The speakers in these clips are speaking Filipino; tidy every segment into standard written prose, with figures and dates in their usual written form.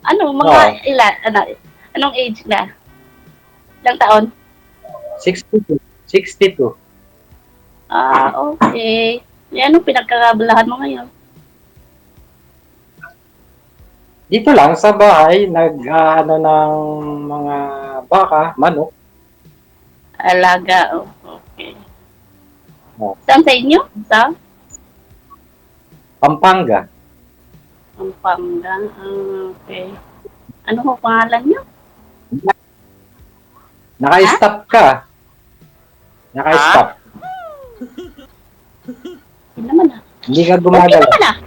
Ano, Oo, mga ilan, anong age na? Ilang taon? 62. 62. Ah, okay. Eh, anong pinagkakabalahan mo ngayon? Dito lang sa bahay, ano ng mga baka, manok. Alaga, oh, okay. Oh, Saan sa inyo? Sa Pampanga. Pampanga. Ah, okay. Ano ho pangalan niyo? Ha? Naka-stop ka. Ha? Naka-stop. Hindi naman ah. Hindi ka Okay gumagalaw. naman ah.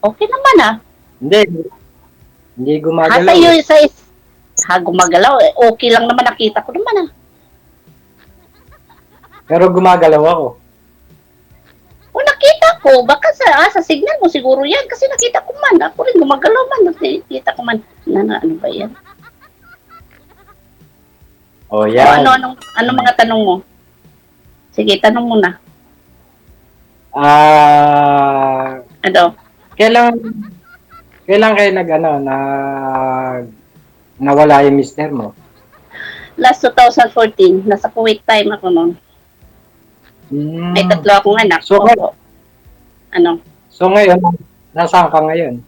Okay naman ah. Hindi, hindi Ha, sa gumagalaw iyo, eh. ha, gumagalaw. Eh, okay lang naman, nakita ko naman ah. Pero gumagalaw ako. O nakita ko, baka sa signal mo siguro yan. Kasi nakita ko man, ako rin gumagalaw man. Nakita ko man, ano ba yan? O O yan. ano mga tanong mo? Sige, tanong mo na. Ah, Ano? kailan kailan kayo nag nawala yung mister mo? Last 2014, nasa Kuwait time ako noon. May Hmm. tatlo akong anak. So, Opo. Ano? so ngayon, nasaan ka ngayon?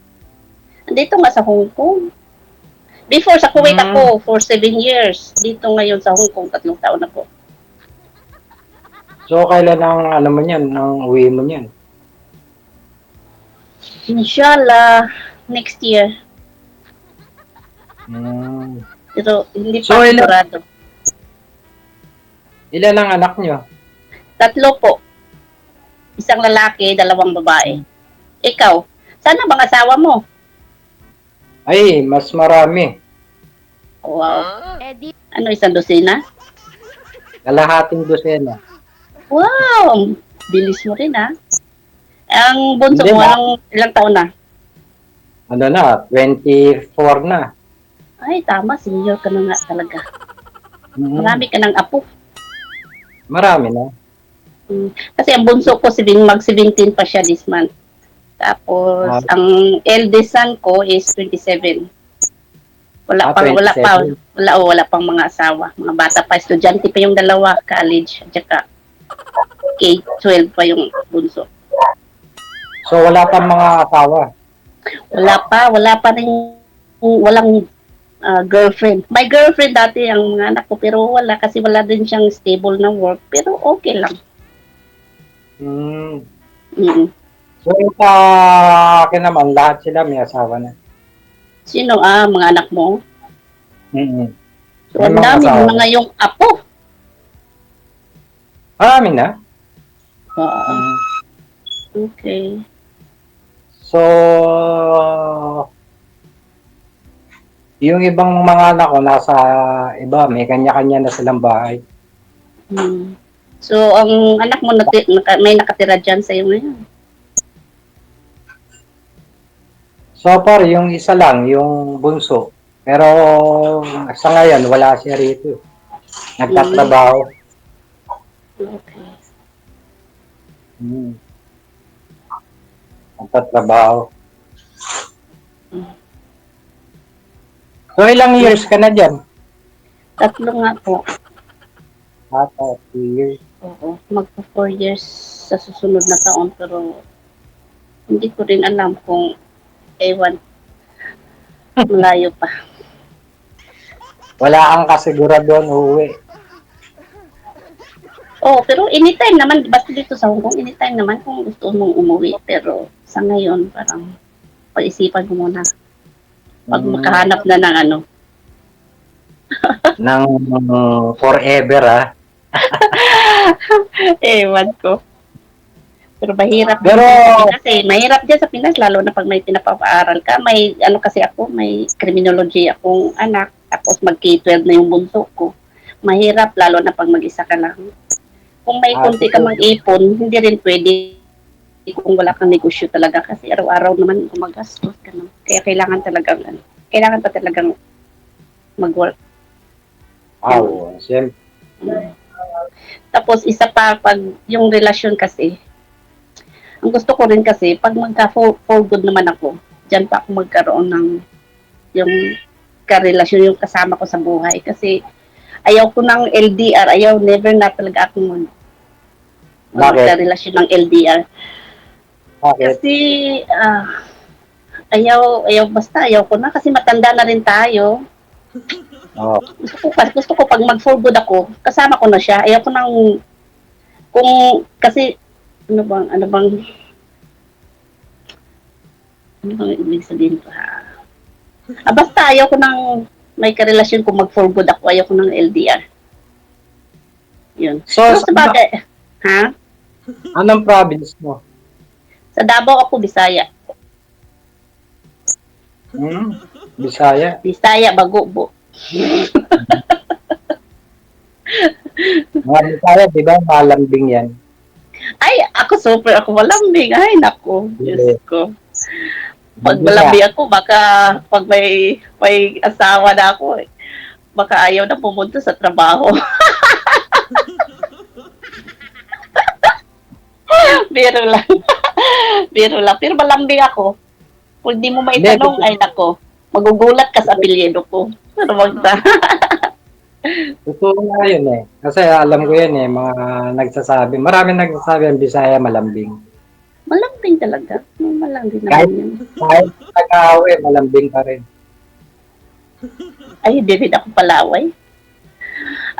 Dito nga sa Hong Kong. Before sa Kuwait Hmm. ako for 7 years. Dito ngayon sa Hong Kong, 3 taon ako. So, kailan ang ano mo niyan, ang uwi mo niyan? Inshallah, next year. Hmm. Pero hindi So, pa sigurado. ilan ang anak niyo? 3 po. Isang lalaki, 2 babae. Ikaw, sana bang asawa mo? Ay, mas marami. Wow. Ano, isang dosina? Kalahating dosena. Wow! Bilis mo rin ha. Ang bunso Hindi mo, na, ilang taon na? ano na, 24 na. Ay, tama, senior ka na nga talaga. Hmm. Marami ka ng apo. Marami na. Kasi ang bunso ko, mag-17 pa siya this month. Tapos, Ah, ang eldest son ko is 27. ah, 27. Wala pang mga asawa. Mga bata pa, estudyante pa yung dalawa, college, at saka K-12 pa yung bunso. So, wala pang mga asawa. Wala pa rin, walang girlfriend. May girlfriend dati ang mga anak ko, pero wala kasi wala din siyang stable na work. Pero okay lang. Hmm. Mm. So, sa akin naman, lahat sila may asawa na. Sino mga anak mo? Mm. So, May ang mga dami asawa mo na. na yung apo. Marami na. Oo. Mm. Okay. So, yung ibang mga anak ko nasa iba, may kanya-kanya na silang bahay. Hmm. So, ang anak mo may nakatira dyan sa'yo ngayon. So far, yung isa lang, yung bunso. Pero sa ngayon, wala siya rito. Hmm. Nagtatrabaho. Okay. Hmm. Nagtatrabaho. Hmm. So, ilang years ka na dyan? 3 nga po. Ata, 2 years. Oo. Magpo 4 years sa susunod na taon. Pero hindi ko rin alam kung ewan. Malayo pa. Wala kang kasiguraduhan uuwi. Oh, pero anytime naman, basta dito sa Hong Kong, anytime naman kung gusto mong umuwi. Pero sa ngayon, parang pag-isipan ko muna. Pag Hmm. makahanap na ng ano. Ng forever, ah. Ewan ko. Pero mahirap din Pero, dyan sa Pinas eh. Mahirap dyan sa Pinas, lalo na pag may pinapapaaral ka. May, ano kasi ako, may criminology akong anak. Tapos mag K-12 na yung bunso ko. Mahirap, lalo na pag mag-isa ka lang. Kung may konti ka totoo. mag-ipon, hindi rin pwede kung wala kang negosyo talaga. Kasi araw-araw naman gumagastos ka naman. Kaya kailangan pa talagang mag-work. Yan. Oo, siyempre. Tapos isa pa, pag yung relasyon kasi, Ang gusto ko rin kasi, pag magka-for good naman ako, diyan pa ako magkaroon ng yung karelasyon yung kasama ko sa buhay. Kasi ayaw ko ng LDR, never na talaga ako Bakit? magkarelasyon ng LDR. Bakit? Kasi, basta ayaw ko na kasi matanda na rin tayo. Oo. Gusto ko pag mag-for good ako, kasama ko na siya. Ayaw ko nang, kasi, ano bang ibig sabihin ko ha? Basta ayaw ko nang may karelasyon kung mag-for good ako, ayaw ko ng LDR. Yun. So, Pero sa bagay, ha? anong province mo? Sa Davao ako, Bisaya. Bisaya. Bisaya, Bagubo. Mga Bisaya, di ba? Malambing yan. Ay, ako malambing. Ay, naku, Diyos ko. Pag Hindi malambing ako, baka pag may asawa na ako, baka ayaw na pumunta sa trabaho. Biro lang. Biro lang. Pero malambing ako. Kung di mo maitanong, ay nako, magugulat ka sa apelyido ko. Pero wag na. Totoo nga yun eh. Kasi alam ko yun eh, mga nagsasabi. Maraming nagsasabi ang Bisaya malambing. Malambing talaga. Malambing Kahit, naman yun. kahit nag-aaway, malambing pa rin. Ay, hindi rin ako palaway.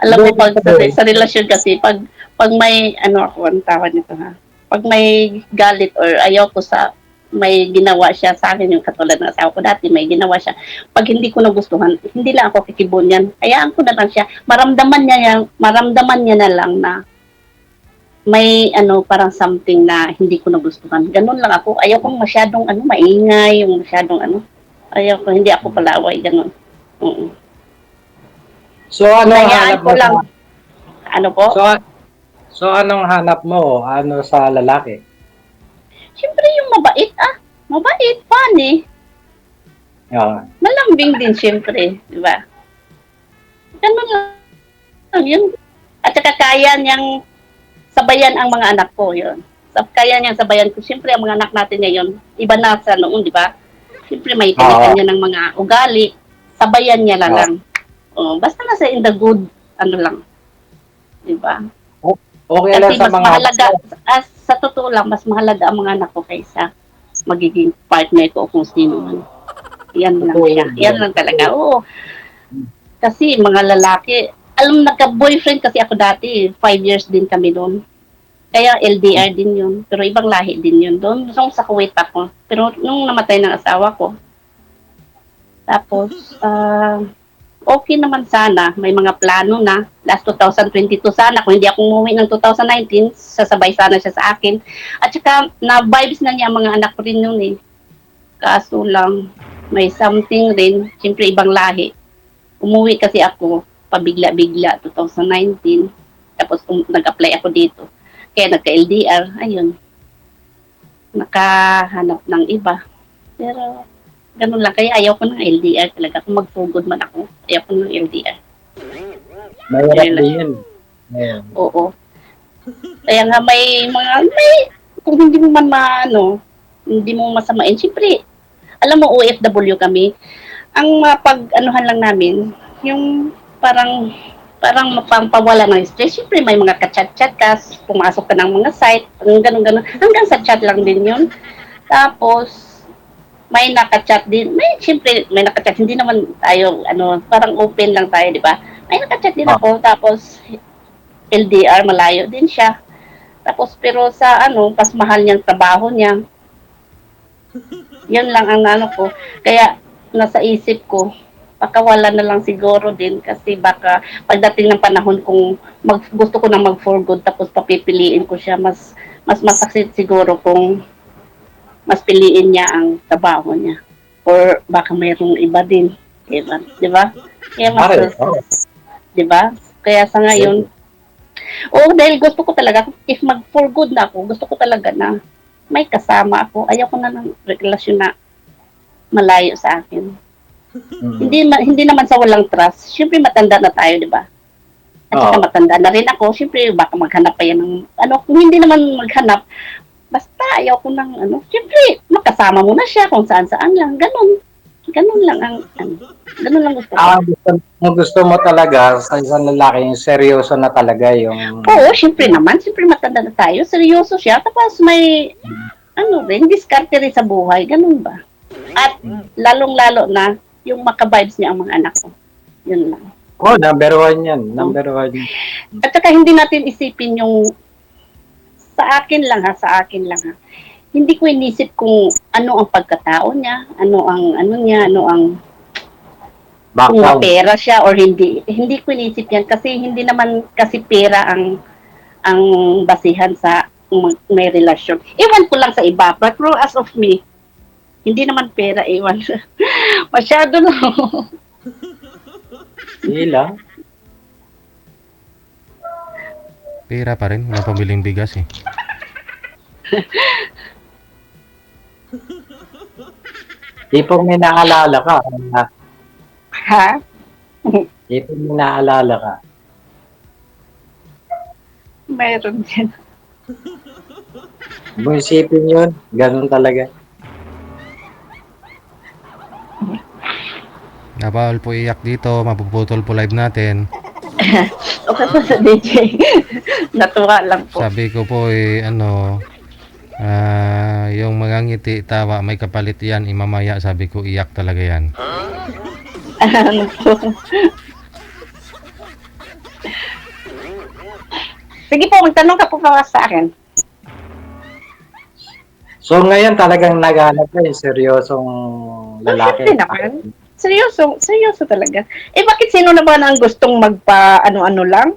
Alam mo, pag sa relasyon kasi, pag may, ang tawag nito ha, pag may galit or ayaw ko may ginawa siya sa akin, yung katulad ng asawa ko dati, may ginawa siya. Pag hindi ko nagustuhan, hindi lang ako kikibon yan. Hayaan ko na lang siya. Maramdaman niya na lang na may parang something na hindi ko nagustuhan. Ganun lang ako. Ayaw kong masyadong maingay, yung masyadong ayaw ko, hindi ako palaway, ganun. So, ano ang Hayaan hanap ko mo? lang. Ano po? So, anong hanap mo? Ano sa lalaki? Siyempre yung mabait Mabait, funny. Yeah. Malambing din siyempre, di ba? Ganun lang yun. At saka kaya niyang sabayan ang mga anak ko, yun. Kaya niyang sabayan ko. Siyempre, ang mga anak natin ngayon, iba na sa noon, di ba? Siyempre, may kanya-kanya ng mga ugali. Sabayan niya lang. Basta nasa in the good, lang. Di ba? Okay Kasi lang sa mas mga mahalaga, sa totoo lang, mas mahalaga ang mga anak ko kaysa magiging partner ko kung sino man. Yan lang siya. Yan lang talaga. Oo. Kasi mga lalaki, nagka-boyfriend kasi ako dati, 5 years din kami doon. Kaya LDR din yun. Pero ibang lahi din yun. Doon sa Kuwait ako. Pero nung namatay ng asawa ko, tapos, okay naman sana. May mga plano na. Last 2022 sana. Kung hindi ako umuwi ng 2019, sasabay sana siya sa akin. At saka, na-vibes na niya ang mga anak ko rin yun eh. Kaso lang, may something rin. Siyempre, ibang lahi. Umuwi kasi ako, pabigla-bigla, 2019. Tapos, nag-apply ako dito. Kaya nagka-LDR. Ayun. Nakahanap ng iba. Pero, ganun lang. Kaya ayaw ko ng LDR talaga. Kung mag-for-good man ako, ayaw ko ng LDR. mahirap din yun. Oo. Kaya nga kung hindi mo man hindi mo masamain, siyempre, alam mo, OFW kami, ang mapag-anuhan lang namin, yung parang mapampawala ng stress, siyempre may mga ka-chat-chat ka, pumasok ka ng mga site, ganun-ganun, hanggang sa chat lang din yun. Tapos, may naka-chat din. Siyempre, may naka-chat. Hindi naman tayo, parang open lang tayo, di ba? May naka-chat din ako. Tapos, LDR, malayo din siya. Tapos, pero sa mas mahal niyang trabaho niya. Yan lang ang ko. Kaya, nasa isip ko, baka wala na lang siguro din kasi baka pagdating ng panahon kung gusto ko na mag-for good tapos papipiliin ko siya, mas masakit siguro kung mas piliin niya ang trabaho niya. Or baka mayroong iba din. Di ba? Kaya di ba? Kaya sa ngayon, dahil gusto ko talaga, if mag-for good na ako, gusto ko talaga na may kasama ako. Ayaw ko na ng relasyon na malayo sa akin. Hindi naman sa walang trust. Siyempre matanda na tayo, di ba? At saka matanda na rin ako. Siyempre baka maghanap pa yan ng, kung hindi naman maghanap, Basta ayaw ko ng ano, siyempre, makasama mo na siya kung saan-saan lang, ganun. Ganun lang ang, ano, ganun lang gusto ko. Gusto mo talaga sa isang lalaki yung seryoso na talaga yung Oo, siyempre naman, siyempre matanda na tayo, seryoso siya, tapos may, ano rin, diskarte rin sa buhay, ganun ba? At lalong-lalo na, yung maka-vibes niya ang mga anak ko. Yun lang. oh, number one yan. Number one. At saka hindi natin isipin yung, sa akin lang ha, hindi ko inisip kung ano ang pagkatao niya, ano ang kung Background. mapera siya or hindi. Hindi ko inisip yan kasi hindi naman kasi pera ang basihan sa may relasyon. Iwan ko lang sa iba, but as of me, hindi naman pera, iwan. Masyado na. Hindi lang. Pera pa rin, wala pabiling bigas eh. Tipong may naalala ka. Ha? Tipong may naalala ka. Mayroon din. Kung isipin yun, ganun talaga. Bawal po iyak dito, mapuputol po live natin. Okay po sa DJ. Natuwa lang po. Sabi ko po yung mga ngiti, tawa, may kapalit yan, imamaya, sabi ko iyak talaga yan. Ano po? Sige po, magtanong ka po pa sa akin. So ngayon talagang naghanap ka yung seryosong lalaki. Siyempre naman. Seryoso talaga. Eh bakit sino na ba ang gustong magpa ano-ano lang?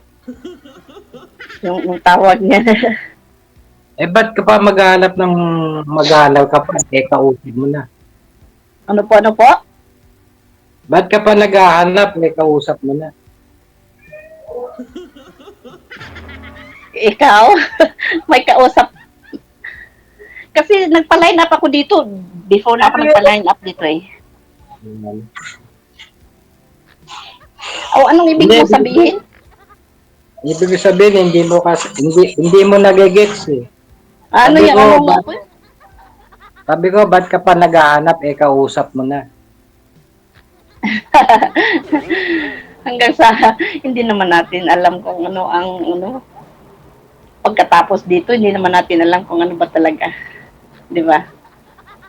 Yung tawag niya. Eh ba't ka pa maghanap ka pa, kausap mo na. Ano po? Ba't ka pa naghahanap, kausap mo na. Ikaw? May kausap. Kasi nagpa-line up ako dito. Before na ako nagpa-line up dito eh. O anong ibig mo sabihin? Ibig sabihin, hindi mo nagigets eh. Ano Sabi yung ko, ano mo? Sabi ko, ba't ka pa naghahanap, kausap mo na. Hanggang sa hindi naman natin alam kung ano ang pagkatapos dito, hindi naman natin alam kung ano ba talaga. Di ba?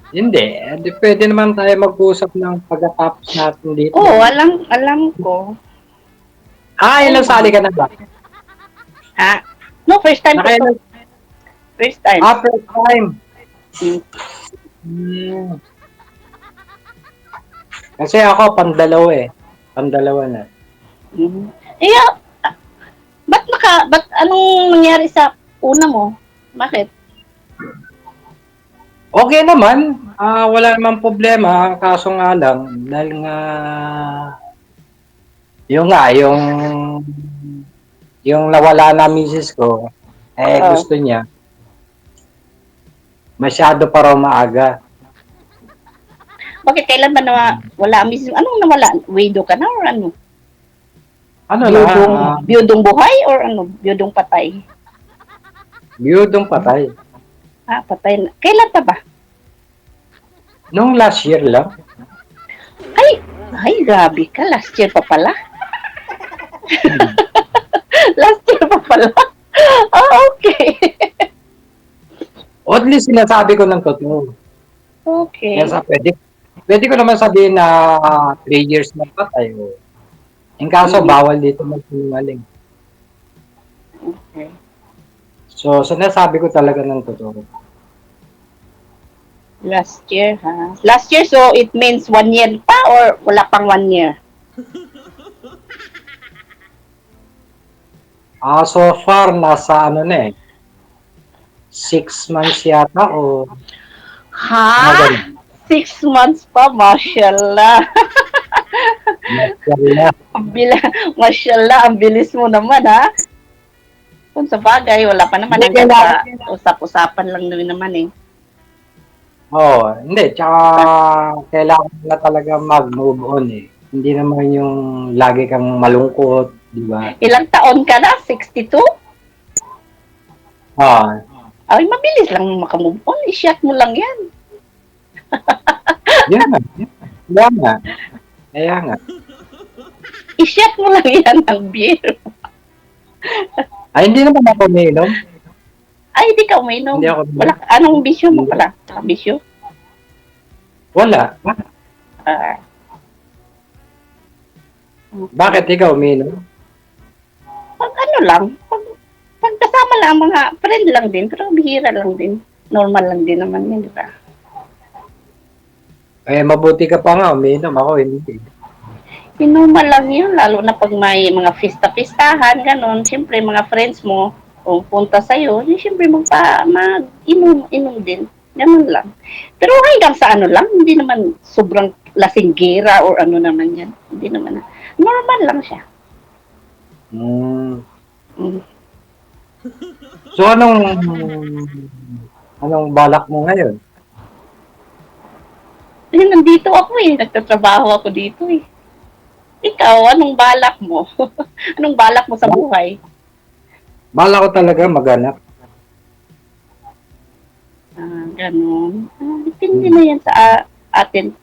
Hindi. Pwede naman tayo mag-usap ng pagkatapos natin dito. Oo, alam ko. Ilang sali ka na ba? Ha? No, first time ko to. First time. First time. Kasi ako, pandalawa na. Ba't anong nangyari sa una mo? Bakit? Okay naman. Wala namang problema. Kaso nga lang, dahil nga, yung nawala na misis ko, gusto niya, masyado pa raw maaga. Bakit kailan ba wala ang misis? Anong nawala? Widow ka na or ano? Biyudong buhay or ano? Biyudong patay? Biyudong patay. Patay na. Kailan pa ba? Nung last year lang. Ay, grabe ka. Last year pa pala. Last year pa pala. Okay. O at least sinasabi ko ng totoo. Okay. Kaya pwede ko naman sabihin na 3 years na patay. In kaso, bawal dito magsinungaling. Okay. So, sinasabi ko talaga ng totoo. Last year, ha? Last year, so it means 1 year pa or wala pang 1 year? So far, nasa 6 months yata o... Ha? 6 months pa, mashallah. Mashallah, ang bilis mo naman, ha? Kung sa bagay, wala pa naman. Hanggang sa usap-usapan lang naman eh. Hindi. Tsaka, kailangan na talaga mag-move on eh. Hindi naman yung lagi kang malungkot, di ba? Ilang taon ka na? 62? Ay, mabilis lang makamove on. I-shot mo lang yan. Yan nga. Kaya nga. Kaya nga. I-shot mo lang yan ng beer. Ay, hindi naman ako umiinom. Ay, di ka uminom. Hindi ako umiinom. Wala, anong bisyo mo pala? Bisyo? Wala. Ah. Bakit ikaw umiinom? Pag ano lang, pag kasama lang, mga friend lang din, pero bihira lang din. Normal lang din naman yun, di ba? Eh, mabuti ka pa nga, umiinom. Ako, hindi. Inuman lang yun, lalo na pag may mga pista-pistahan, ganon. Siyempre, mga friends mo, kung punta sa'yo, di siyempre mag-inom din. Ganon lang. Pero hanggang sa ano lang, hindi naman sobrang lasinggera or ano naman yan. Hindi naman. Normal lang siya. Hmm. Mm. So, anong balak mo ngayon? Eh, nandito ako eh. Nagtatrabaho ako dito eh. Ikaw, anong balak mo? Anong balak mo sa buhay? Balak ko talaga maghanap. Ganon. Depende na yan sa atin.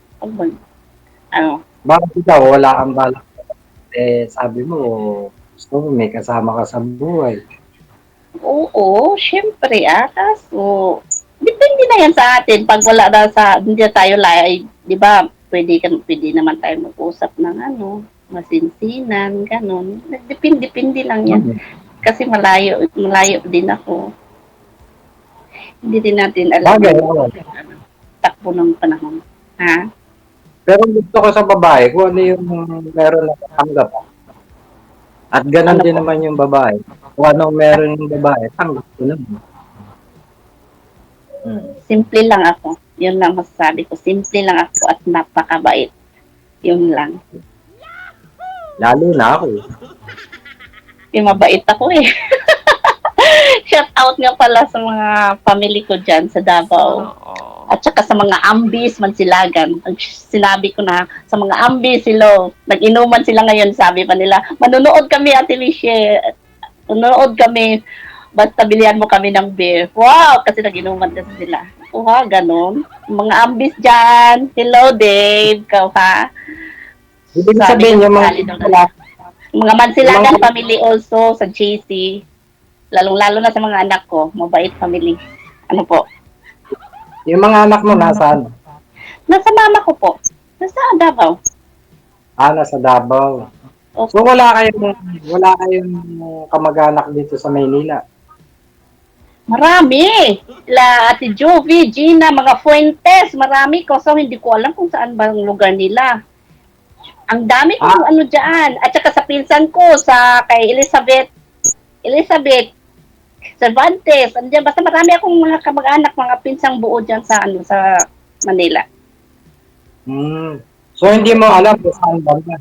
Ano? Bakit ikaw, wala kang balak? Eh, sabi mo, gusto mo may kasama ka sa buhay. Oo, syempre kaso, depende na yan sa atin. Pag wala na hindi na tayo lay, di ba, pwede naman tayo mag-usap ng masinsinan, ganon. Depende lang yan. Kasi malayo din ako. Hindi din natin alam. Bagay, Takbo ng panahon. Ha? Pero gusto ko sa babae, kung ano yung meron na tanggap. At ganun Ano din po? naman yung babae. Kung anong meron yung babae, tanggap ko naman. Simple lang ako. Yun lang masasabi ko. Simple lang ako at napakabait. Yun lang. Lalo na ako. Yung mabait ako eh. Shout out nga pala sa mga family ko dyan sa Davao. At saka sa mga ambis, Mansilagan. Sinabi ko na sa mga ambis, sila, nag-inuman sila ngayon, sabi pa nila, manunood kami, Ate Michelle. Manunood kami, basta bilihan mo kami ng beer. Wow! Kasi nag-inuman kasi sila. Ganon. Mga ambis dyan. Hello, Dave. Ikaw, ha? Ibig Sabi sabihin ko, yung mga solid ako. Mga Mansilagan family also sa JC. Lalong-lalo na sa mga anak ko. Mabait family. Ano po? yung mga anak mo nasaan? Nasa mama ko po. Nasa Davao. Nasa Davao. So wala kayong kamag-anak dito sa Maynila. Marami. Ate Jovi, Gina, mga Fuentes. Marami ko. So hindi ko alam kung saan ba ang lugar nila. Ang dami kong ano dyan. At saka sa pinsan ko, kay Elizabeth Cervantes, andyan, basta marami akong mga kamag-anak, mga pinsang buo dyan sa Manila. So hindi mo alam kung saan banda?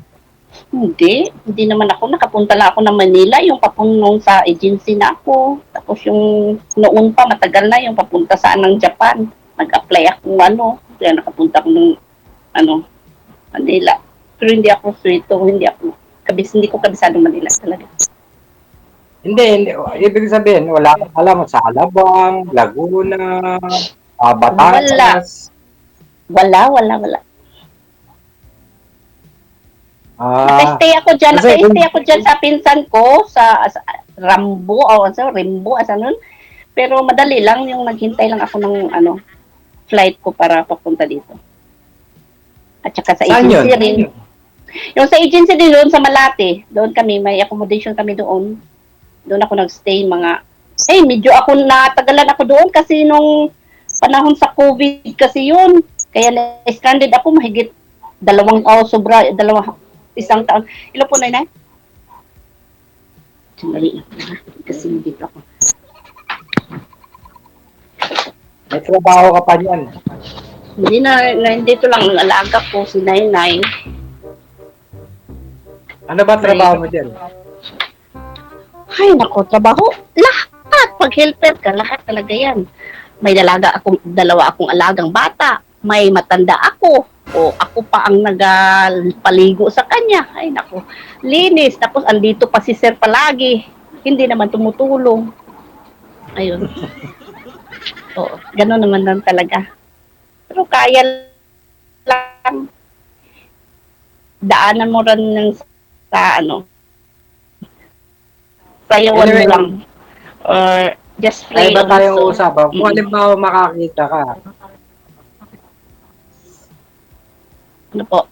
Hindi naman ako, nakapunta lang ako ng Manila, yung papunong sa agency na ako. Tapos yung noon pa, matagal na yung papunta ng Japan. Nag-apply ako kaya nakapunta ako ng Manila. Pero hindi ako hindi ko kabisado Manila talaga. Hindi. Ibig sabihin, wala kang alam sa Alabang, Laguna, Batangas. Wala. Naka-stay ako dyan sa pinsan ko, sa Rimbo, nun. Pero madali lang, yung naghintay lang ako ng flight ko para papunta dito. At saka sa agency rin. Yung sa agency din doon sa Malate, doon kami, may accommodation kami doon. Doon ako nagstay medyo ako natagalan ako doon kasi nung panahon sa COVID kasi yun. Kaya na-stranded ako mahigit 2 taon, isang taon. Ilo po, Nay? Sandali lang na, kasi dito ako. May trabaho ka pa niyan. Hindi dito lang ang alaga ko, si Nay. Ano ba trabaho mo dyan? Ay, nako, trabaho. Lahat. Pag helper ka, lahat talaga yan. May 2 akong alagang bata. May matanda ako. O ako pa ang nagpaligo sa kanya. Ay, nako. Linis. Tapos andito pa si Sir palagi. Hindi naman tumutulong. Ayun. Oo, gano'n naman lang talaga. Pero kaya lang, daanan mo rin ng sa ano, sayawan mo Anyway, lang. Or just ay play ba tayong also. usapan? Kung Mm. halimbawa makakita ka, Ano po?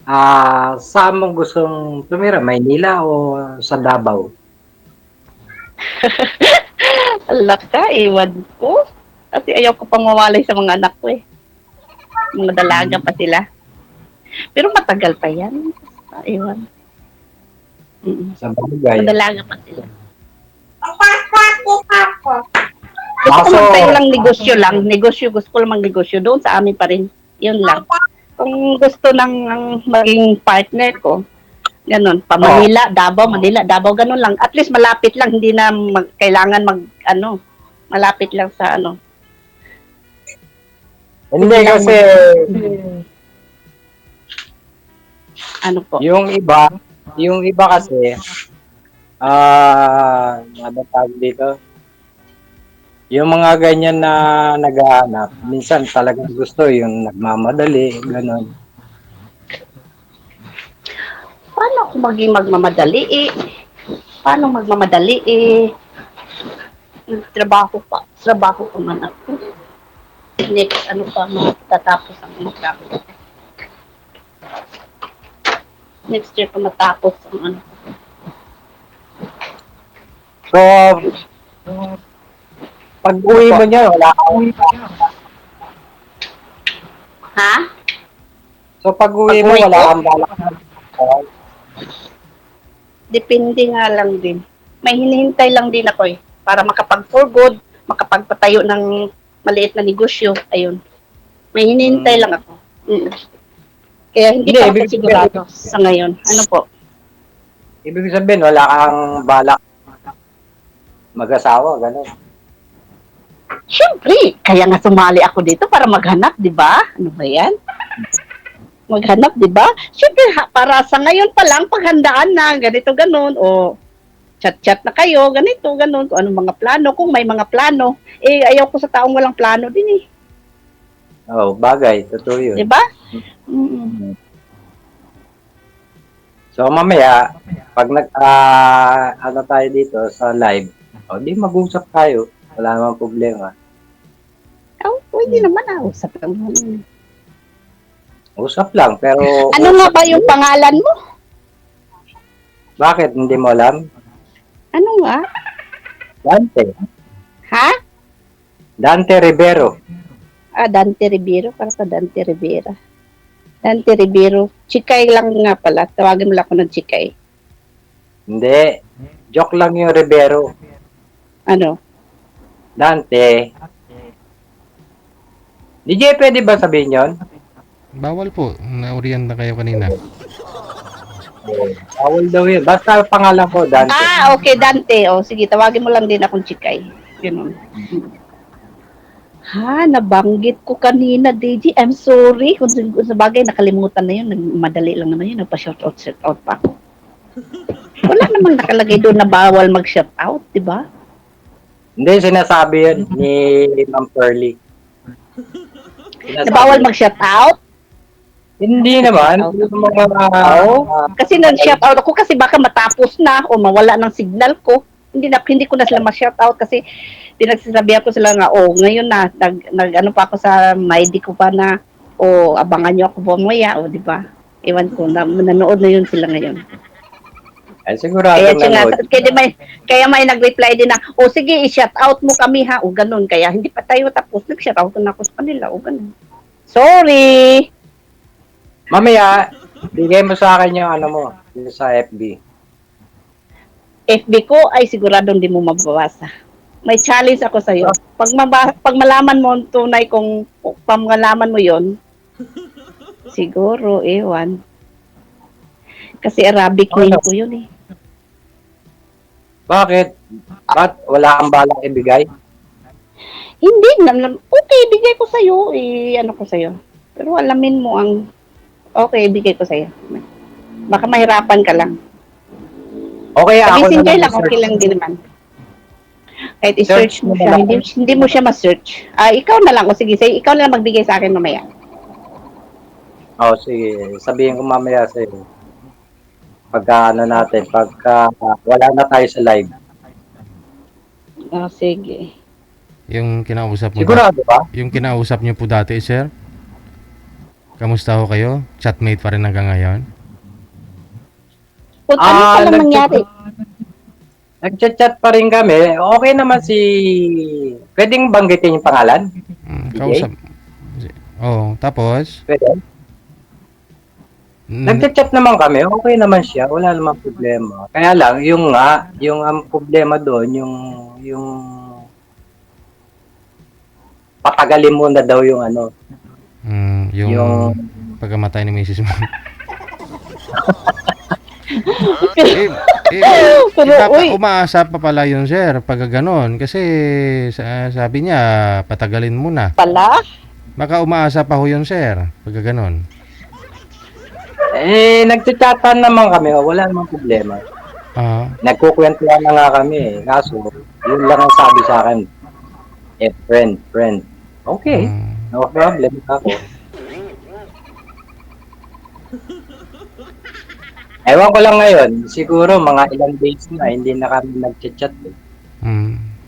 saan mo gustong tumira? Maynila o sa Davao? Ala ka, ewan ko. Kasi ayaw ko pang mawalay sa mga anak ko eh. Mga dalaga pa sila. Pero matagal pa yan. Ewan. Mm. Sa bagay. Madalaga pa sila. Gusto ko Kaso, magtayo lang negosyo lang. Gusto ko lang magnegosyo doon sa amin pa rin. Yun lang. Kung gusto ng ang maging partner ko, ganun, pa Manila, Davao, ganun lang. At least malapit lang, hindi na kailangan malapit lang sa ano. hindi kasi Ano po? yung iba kasi, ano tawag dito? Yung mga ganyan na naghahanap, minsan talagang gusto yung nagmamadali, gano'n. Paano ako maging magmamadali eh? Paano magmamadali eh? Trabaho ko man ako. Next, ano pa, matatapos ang trabaho. Next year pa matapos ang ano. So, pag uwi mo niya, wala kang Ha? So pag uwi mo, Pag-uwi wala ko? kang balak. Depende nga lang din. May hinihintay lang din ako eh. Para makapag-for good, makapagpatayo ng maliit na negosyo. Ayun. May hinihintay lang ako. Mm. Kaya hindi Hindi, pa ako ibig sigurado sa ngayon. Ano po? Ibig sabihin, wala kang balak mag-asawa, gano'n. Siyempre, kaya nga sumali ako dito para maghanap, di ba? Ano ba yan? Maghanap, di ba? Siyempre, para sa ngayon pa lang, paghandaan na, ganito, ganon, o chat-chat na kayo, ganito, ganon, kung anong mga plano, kung may mga plano. Eh, ayaw ko sa taong walang plano din eh. Oh, bagay, totoo yun. Di ba? Mm. So mamaya, pag ano tayo dito sa live, di mag-usap tayo. Wala namang problema. Oh, pwede naman ah. Usap lang naman. Usap lang, pero Ano nga ba yung pangalan mo? bakit? Hindi mo alam? Ano nga? Dante. Ha? Dante Rivero. Dante Rivero. Para sa Dante Rivera. Dante Rivero. Chikay lang nga pala. Tawagan mo lang ako ng Chikay. Hindi. Joke lang yung Rivero. Ano? Dante. DJ, pwede ba sabihin yun? Bawal po. Nauriyan na kayo kanina. Bawal daw yun. Basta pangalan ko, Dante. Okay, Dante. O, sige, tawagin mo lang din akong Chikay. Ganun. Nabanggit ko kanina, DJ. I'm sorry. Kung sa bagay, nakalimutan na yun. Madali lang naman yun. Nagpa-shoutout pa ako. Wala namang nakalagay doon na bawal mag-shoutout, di ba? Hindi, sinasabi yun ni Ma'am Pearly. Na bawal mag-shoutout? Hindi naman. Yung mga, Kasi nag-shoutout ako kasi baka matapos na o mawala ng signal ko. Hindi ko na sila ma-shoutout kasi pinagsasabihan ko sila nga, ngayon na, ano pa ako sa MyD ko pa na, abangan nyo ako mamaya, di ba? Ewan ko, nanood na yun sila ngayon. ay sigurado Kaya, nanood. kaya may nag-reply din na, sige, i-shoutout mo kami ha, ganun. Kaya hindi pa tayo tapos, nag-shoutout na ako sa kanila, ganun. Sorry! Mamaya, bigay mo sa akin yung ano mo, yung sa FB. FB ko ay siguradong di mo mababasa. May challenge ako sa iyo. Pag malaman mo ang tunay kung malaman mo 'yon, siguro ewan. Kasi Arabic name ko 'yun eh. Bakit? Ba't wala kang balak ibigay? Hindi okay, bigay ko sa iyo, ano ko sa iyo. Pero alamin mo ang okay, bigay ko sa iyo. Baka mahirapan ka lang. Okay, Sa ako messenger na lang, okay lang din naman. Kahit i-search mo siya, hindi mo siya ma-search. Ikaw na lang. O sige, say, ikaw na lang magbigay sa akin mamaya. Oh, sige. Sabihin ko mamaya sa'yo. Pagka ano natin, pagka wala na tayo sa live. Sige. Yung kinausap mo Sigurado ba? yung kinausap niyo po dati, sir? Kamusta ho kayo? Chatmate pa rin hanggang ngayon? Kung ano pala nangyari? Nagchat-chat pa rin kami. Okay naman si... Pwedeng banggitin yung pangalan? DJ? Kausap. Oh, tapos Pwede? Nagchat-chat naman kami. Okay naman siya. Wala namang problema. Kaya lang, yung ang problema doon, yung patagalin mo na daw yung ano. yung Yung- pagkamatay ni Mrs. mo. Pero, uy. Umaasa pa pala yun, sir, pag ganon. Kasi sabi niya, patagalin muna. Pala? Baka umaasa pa ho yun, sir, pag ganon. Nagchat-chatan naman kami. Wala namang problema. Nagkukwentuhan na nga kami. Kaso, yun lang ang sabi sa akin. Friend. Okay. No problem ako. Ewan ko lang ngayon, siguro mga ilang days na hindi na kami nag-chat eh.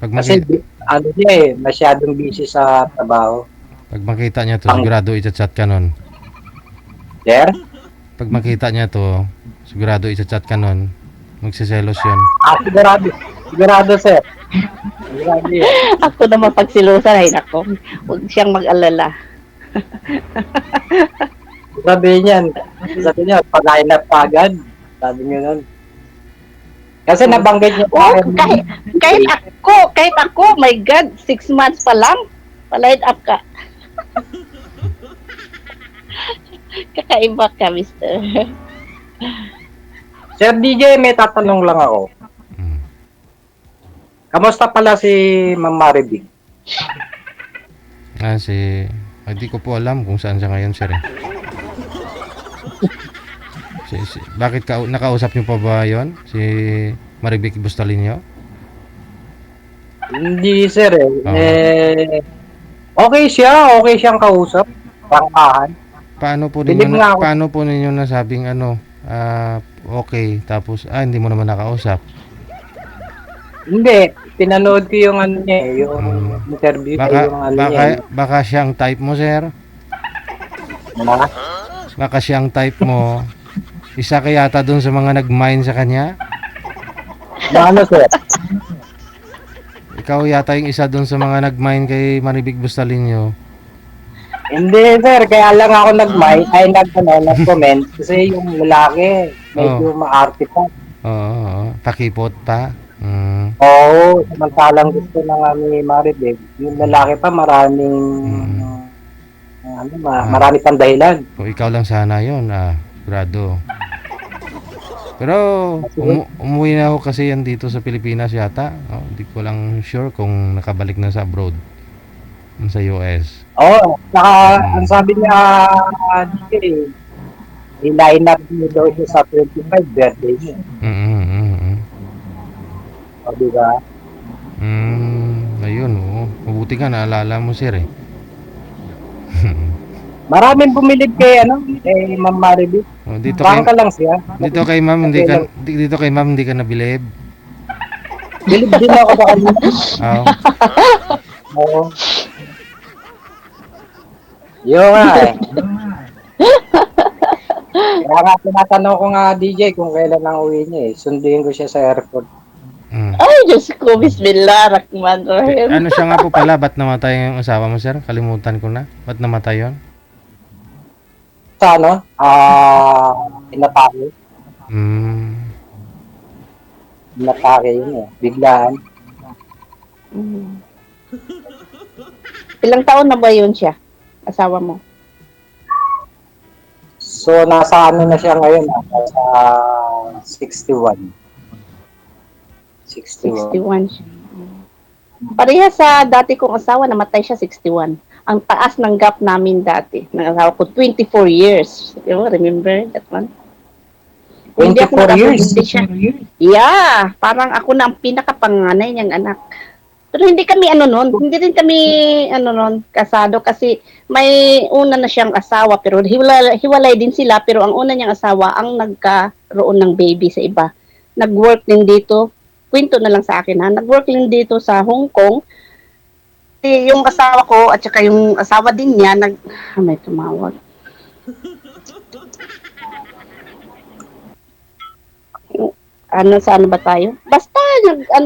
Pag Kasi ano niya masyadong busy sa trabaho. pag makita niya to, sigurado i-chat ka nun. There? Pag makita niya to, sigurado i-chat ka nun. Magsiselos yun. Sigurado sir. Sigurado yan. Ako naman pagsilusan, ay nako. Huwag siyang mag-alala. Sabi niya, pag-line-up agad. Sabi niya nun. Kasi nabanggit niya Oh, kahit ako, my God, 6 months pa lang, pa-light up ka. Kakaiba ka, mister. Sir DJ, may tatanong lang ako. Kamusta pala si Ma'am Maribig? Hindi ko po alam kung saan siya ngayon, sir. Bakit nakausap niyo pa ba yon? Si Maribik Bustalino? Hindi sir okay siyang kausap. Pangkahan. Paano po ninyo nasabing okay, tapos hindi mo naman nakausap? Hindi, pinanood ko yung yung interview baka siyang type mo, sir. Baka siyang type mo. Isa ka yata dun sa mga nag-mine sa kanya? Ano sir? Ikaw yata yung isa dun sa mga nag-mine kay Maribik Bustalino. Hindi sir, kaya lang ako nag-comment kasi yung lalaki medyo maarte pa. Oo, pakipot pa. Oo, samantalang gusto na nga ni Maribig. Yung lalaki pa maraming marami pang dahilan. Kung ikaw lang sana yun, grado. Pero umuwi na ako kasi yan dito sa Pilipinas yata. Hindi ko lang sure kung nakabalik na sa abroad. Sa US. Ang sabi niya i-line up niya daw siya sa 25 birthday niya. O, diba? Ayun, mabuti ka, naalala mo, sir, eh. Maraming bumilib kay Ma'am Maribig. Bangka lang siya. Dito kay Ma'am hindi ka nabilib. Bilib din ako sa kanya. Oo. Yun nga Kaya nga tinatanong ko nga DJ kung kailan ang uwi niya Sunduin ko siya sa airport. Ay, Diyos ko, bismillah, Rahman Rahim. Ano siya nga po pala, ba't namatay yung asawa mo, sir? Kalimutan ko na. Ba't namatay yun? Sa inatake. Inatake yun biglaan. Ilang taon na ba yun siya? Asawa mo? So, nasa na siya ngayon? Nasa 61. 61 siya. Pareha sa dati kong asawa, namatay siya 61. Ang taas ng gap namin dati. Ng asawa ko, 24 years. Remember that one? 24 years? Siya. Yeah, parang ako na ang pinakapanganay niyang anak. Pero hindi kami hindi rin kami kasado kasi may una na siyang asawa pero hiwalay din sila pero ang una niyang asawa ang nagkaroon ng baby sa iba. Nag-work din dito, kwento na lang sa akin ha, nag-work din dito sa Hong Kong. Yung asawa ko at saka yung asawa din niya may tumawag. Ano ba tayo? Basta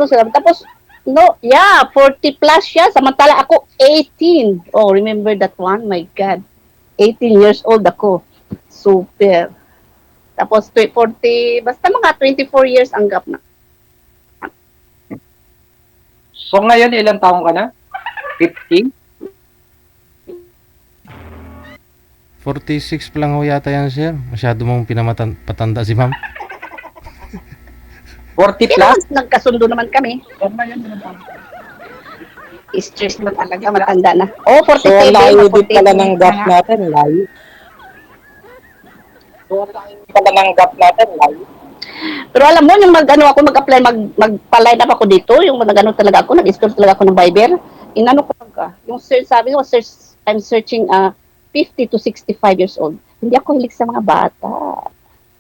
sila. Tapos 40 plus siya. Samantala ako 18. Oh, remember that one? My God. 18 years old ako. Super. Tapos 40, basta mga 24 years ang gap na. So ngayon, ilang taong ka na? 50? 46 pa lang ho yata yan, sir. Masyado mong patanda si ma'am. 40 Pero plus? nagkasundo naman kami. Stress na talaga, matanda na. Oh, 47. So, layo din 48 pala ng gap natin, layo. Pero alam mo, yung ako mag-apply, mag-line up ako dito, yung talaga ako, nag-install talaga ako ng Viber. Inano ko talaga. Yung search, sabi ko, I'm searching 50 to 65 years old. Hindi ako hilig sa mga bata.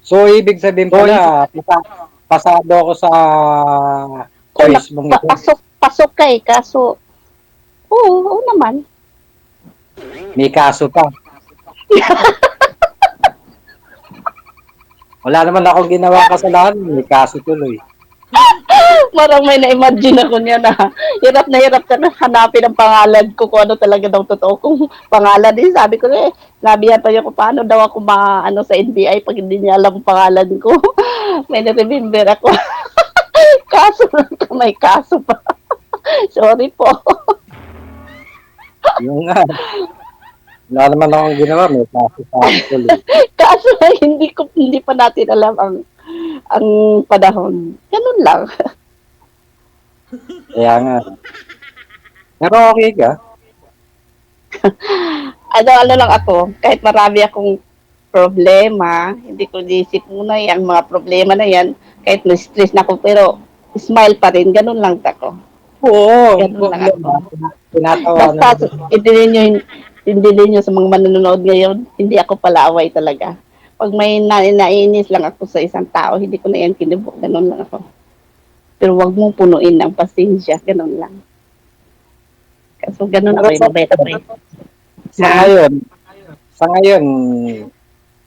So, ibig sabihin pala, pasado ako sa choice mong ito. Pasok ka kaso, oo naman. May kaso pa. Wala naman akong ginawa kasalanan, may kaso tuloy. Parang may na-imagine ako niya na hirap ka na hanapin ang pangalan ko kung ano talaga daw totoo kung pangalan din. Sabi ko nabihan pa niya ko paano daw ako sa NBI pag hindi niya alam ang pangalan ko. May na-remember ako. Kaso lang may kaso pa. Sorry po. Yung nga. Wala naman akong ginawa, may kaso pa tuloy. Kaso hindi pa natin alam ang panahon. Ganun lang. Kaya nga. Pero okay ka? Ano lang ako, kahit marami akong problema, hindi ko isip muna ang mga problema na yan, kahit na-stress na ako, pero smile pa rin, ganun lang ako. Oo. Ganun lang ako. Tinatawa Basta, hindi nyo sa mga manonood ngayon, hindi ako palaaway talaga. Pag may nainis lang ako sa isang tao, hindi ko na yan kinubok, ganun lang ako. Pero wag mong punuin ng pasensya, ganun lang. So, ganun ako yung mabait ako eh. Sa ngayon,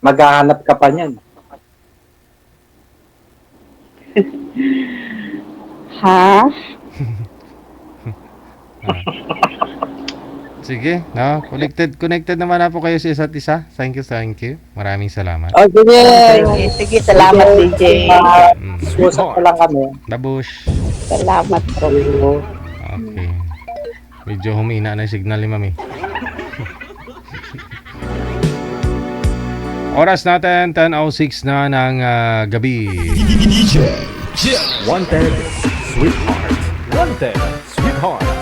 maghahanap ka pa niyan. Ha? Sige, connected naman na po kayo sa isa't isa. Thank you. Maraming salamat. Oh, Sige, salamat DJ. Susap pa lang kami. Dabush. Salamat po. Okay. Medyo humina na yung signal ni mami. Oras natin, 10:06 na ng gabi. DJ Wanted Sweetheart.